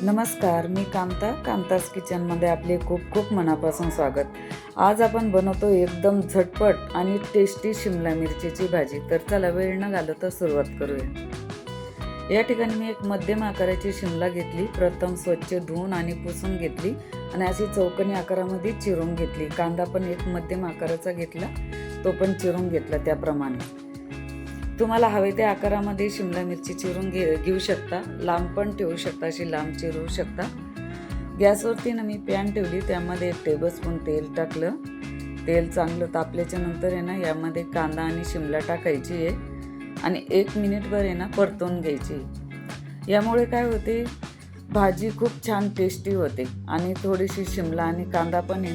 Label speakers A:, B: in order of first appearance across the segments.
A: नमस्कार, मी कांतास किचनमध्ये आपले खूप खूप मनापासून स्वागत. आज आपण बनवतो एकदम झटपट आणि टेस्टी शिमला मिरचीची भाजी. तर चला वेळ न घालवता सुरुवात करूया. या ठिकाणी मी एक मध्यम आकाराची शिमला घेतली. प्रथम स्वच्छ धुवून आणि पुसून घेतली आणि अशी चौकोनी आकारामध्ये चिरून घेतली. कांदा पण एक मध्यम आकाराचा घेतला, तो पण चिरून घेतला त्याप्रमाणे. तुम्हाला हवे त्या आकारामध्ये शिमला मिरची चिरून घेऊ शकता. लांब पण ठेवू शकता, अशी लांब चिरू शकता. गॅसवरती मी पॅन ठेवली, त्यामध्ये 1 टेबलस्पून तेल टाकलं. तेल चांगलं तापल्याच्या नंतर यामध्ये कांदा आणि शिमला टाकायची आहे आणि 1 मिनिटभर परतवून घ्यायची. यामुळे काय होते, भाजी खूप छान टेस्टी होते आणि थोडीशी शिमला आणि कांदा पण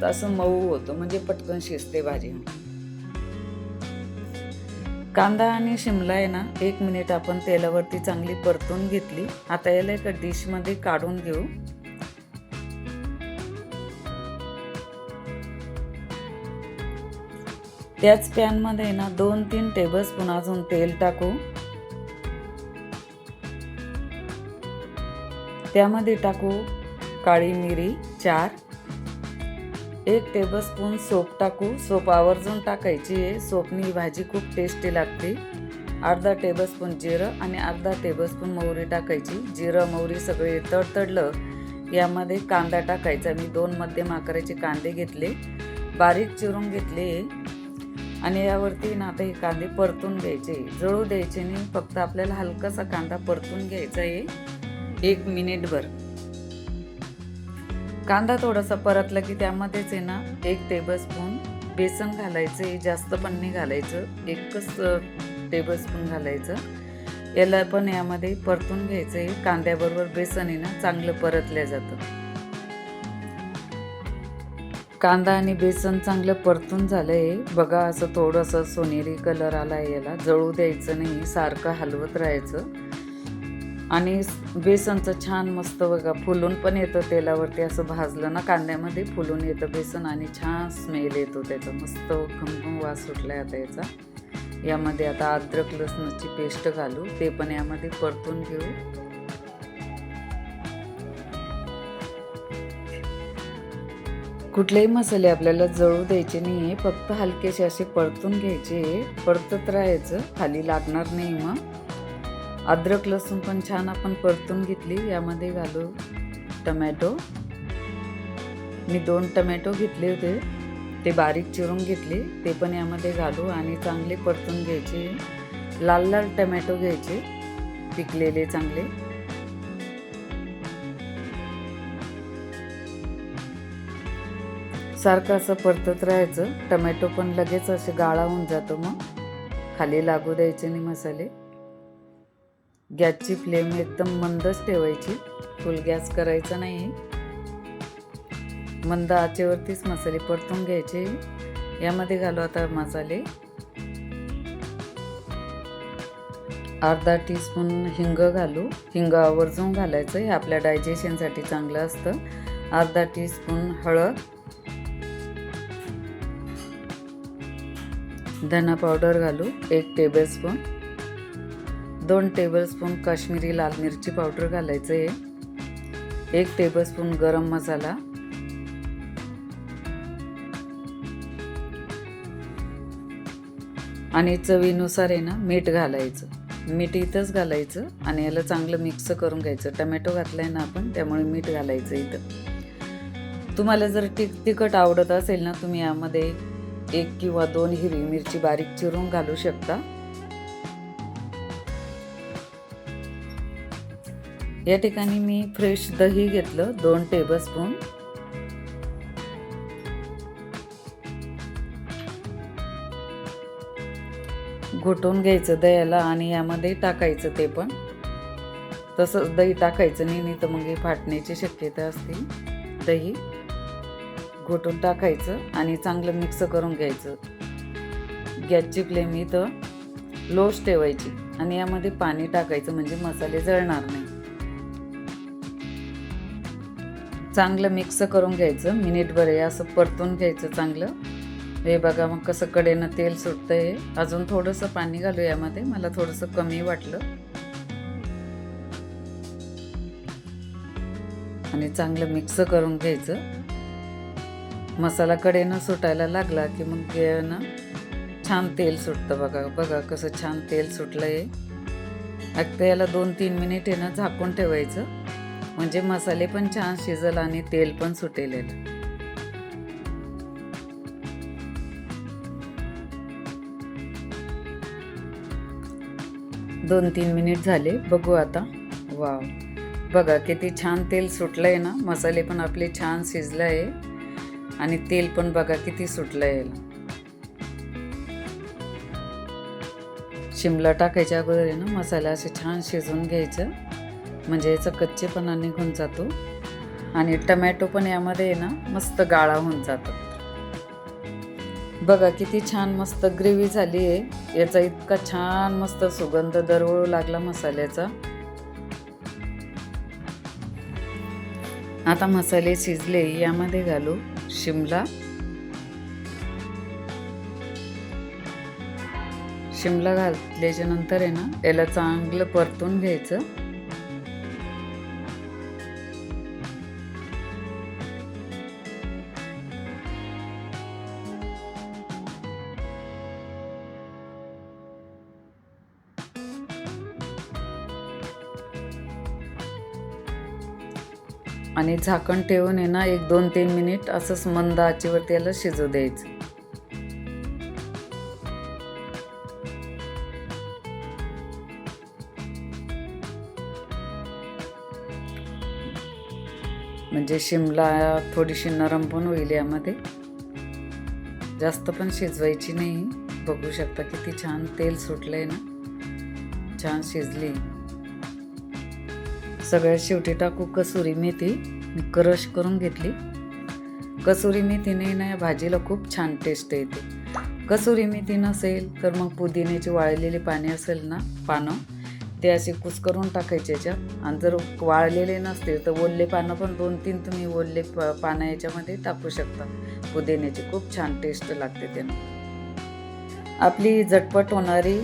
A: असं मऊ होतो, म्हणजे पटकन शिजते भाजी. कांदा आणि शिमला 1 मिनिट आपण तेलावरती चांगली परतून घेतली. आता याला एका डिशमध्ये काढून घेऊ. त्याच पॅनमध्ये 2-3 टेबलस्पून अजून तेल टाकू. त्यामध्ये टाकू काळी मिरी 4, 1 टेबलस्पून सोप टाकू. सोप आवर्जून टाकायची आहे, सोपनी भाजी खूप टेस्टी लागते. अर्धा टेबलस्पून जिरं आणि अर्धा टेबलस्पून मोहरी टाकायची. जिरं मोहरी सगळे तडतडलं, यामध्ये कांदा टाकायचा. मी 2 मध्यम आकाराचे कांदे घेतले, बारीक चिरून घेतले आणि यावरती आता हे कांदे परतून घ्यायचे. जळू द्यायचे नाही, फक्त आपल्याला हलकासा कांदा परतून घ्यायचा आहे 1 मिनिटभर. कांदा थोडासा परतला की त्यामध्येच 1 टेबलस्पून बेसन घालायचं. जास्त पण नाही घालायचं, 1च टेबलस्पून घालायचं. याला पण यामध्ये परतून घ्यायचं आहे. कांद्याबरोबर बेसन चांगलं परतलं जातं. कांदा आणि बेसन चांगलं परतून झालंय बघा. असं थोडंसं सोनेरी कलर आलाय. याला जळू द्यायचं नाही, सारखं हलवत राहायचं. आणि बेसनचं छान मस्त बघा फुलून पण येतं तेलावरती. असं भाजलं कांद्यामध्ये फुलून येतं बेसन आणि छान स्मेल येतो त्याचा. मस्त घमघम वास सुटलाय आता याचा. यामध्ये आता अद्रक लसणाची पेस्ट घालू, ते पण यामध्ये परतून घेऊ. कुठलेही मसाले आपल्याला जळू द्यायचे नाहीये, फक्त हलकेसे असे परतून घ्यायचे. परतत राहायचं, खाली लागणार नाही. मग अद्रक लसूण पण छान आपण परतून घेतली. यामध्ये घालू टमॅटो. मी 2 टमॅटो घेतले होते, ते बारीक चिरून घेतले, ते पण यामध्ये घालू आणि चांगले परतून घ्यायचे. लाल लाल टमॅटो घ्यायचे, पिकलेले चांगले. सारखं असं परतत राहायचं. टमॅटो पण लगेच असे गाळा होऊन जातो, मग खाली लागू द्यायचे नाही मसाले. गॅसची फ्लेम एकदम मंदच ठेवायची, फुल गॅस करायचा नाही. मंद आचेवरतीच मसाले परतून घ्यायचे. यामध्ये घालू आता मसाले. अर्धा टीस्पून हिंग घालू. हिंग आवर्जून घालायचं, हे आपल्या डायजेशनसाठी चांगलं असतं. अर्धा टीस्पून हळद. धना पावडर घालू 1 टेबलस्पून. 2 टेबलस्पून काश्मीरी लाल मिरची पावडर घालायचं आहे. 1 टेबलस्पून गरम मसाला. आणि चवीनुसार मीठ घालायचं. मीठ इथंच घालायचं आणि याला चांगलं मिक्स करून घ्यायचं. टमॅटो घातलाय आपण, त्यामुळे मीठ घालायचं इथं. तुम्हाला जर तिखट आवडत असेल तुम्ही यामध्ये 1 किंवा 2 हिरवी मिरची बारीक चिरून घालू शकता. या ठिकाणी मी फ्रेश दही घेतलं 2 टेबलस्पून. घोटून घ्यायचं दह्याला आणि यामध्ये टाकायचं. ते पण तसंच दही टाकायचं नाही तर मग हे फाटण्याची शक्यता असते. दही घोटून टाकायचं आणि चांगलं मिक्स करून घ्यायचं. गॅसची फ्लेम इथं लोच ठेवायची आणि यामध्ये पाणी टाकायचं, म्हणजे मसाले जळणार नाही. चांगलं मिक्स करून घ्यायचं. मिनिटभर असं परतून घ्यायचं चांगलं. हे बघा मग कसं कडेनं तेल सुटतंय. अजून थोडंसं पाणी घालू यामध्ये, मला थोडंसं कमी वाटलं. आणि चांगलं मिक्स करून घ्यायचं. मसाला कडेनं सुटायला लागला की मग ना छान तेल सुटतं. बघा कसं छान तेल सुटलं आहे. आता याला 2-3 मिनिट आहे ना झाकून ठेवायचं, म्हणजे मसाले पण छान शिजल आणि तेल पण सुटेल. 2-3 मिनिट झाले, बघू आता. वाव, बघा किती छान तेल सुटलंय ना. मसाले पण आपले छान शिजले आहे आणि तेल पण बघा किती सुटलंय. शिमला टाकायच्या अगोदर आहे ना मसाला असे छान शिजवून घ्यायचं, म्हणजे याचा कच्चेपणा निघून जातो आणि टमॅटो पण यामध्ये आहे ना मस्त गाळा होऊन जातात. बघा किती छान मस्त ग्रेव्ही झाली आहे. याचा इतका छान मस्त सुगंध दरवळू लागला मसाल्याचा. आता मसाले शिजले, यामध्ये घालू शिमला घातल्याच्या नंतर आहे ना याला चांगलं परतून घ्यायचं. आणि झाकण ठेवून आहे ना 1-2-3 मिनिट असंच मंद आचेवरती याला शिजू द्यायचं. म्हणजे शिमला थोडीशी नरम पण होईल यामध्ये, जास्त पण शिजवायची नाही. बघू शकता किती छान तेल सुटलंय ना, छान शिजली. सगळ्यात शेवटी टाकू कसुरी मेथी. मी क्रश करून घेतली. कसुरी मेथीने ना या भाजीला खूप छान टेस्ट येते. कसुरी मेथी नसेल तर मग पुदिन्याची वाळलेली पाने असेल ना पानं, ते असे कुस्करून टाकायचे याच्यात. आणि जर वाळलेले नसतील तर ओले पानं पण 2-3 तुम्ही ओले पानं याच्यामध्ये टाकू शकता. पुदिन्याची खूप छान टेस्ट लागते त्यानं. आपली झटपट होणारी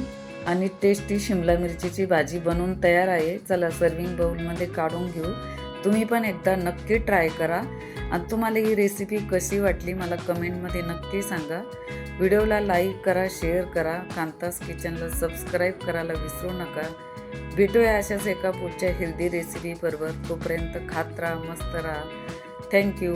A: आणि टेस्टी शिमला मिरचीची भाजी बनवून तयार आहे. चला सर्विंग बाउलमध्ये काढून घेऊ. तुम्ही पण एकदा नक्की ट्राय करा आणि तुम्हाला ही रेसिपी कशी वाटली मला कमेंटमध्ये नक्की सांगा. व्हिडिओला लाईक करा, शेअर करा, कांतास किचनला सबस्क्राईब करायला विसरू नका. भेटूया अशाच एका पुढच्या हेल्दी रेसिपी बरोबर. तोपर्यंत खात राहा, मस्त राहा. थँक्यू.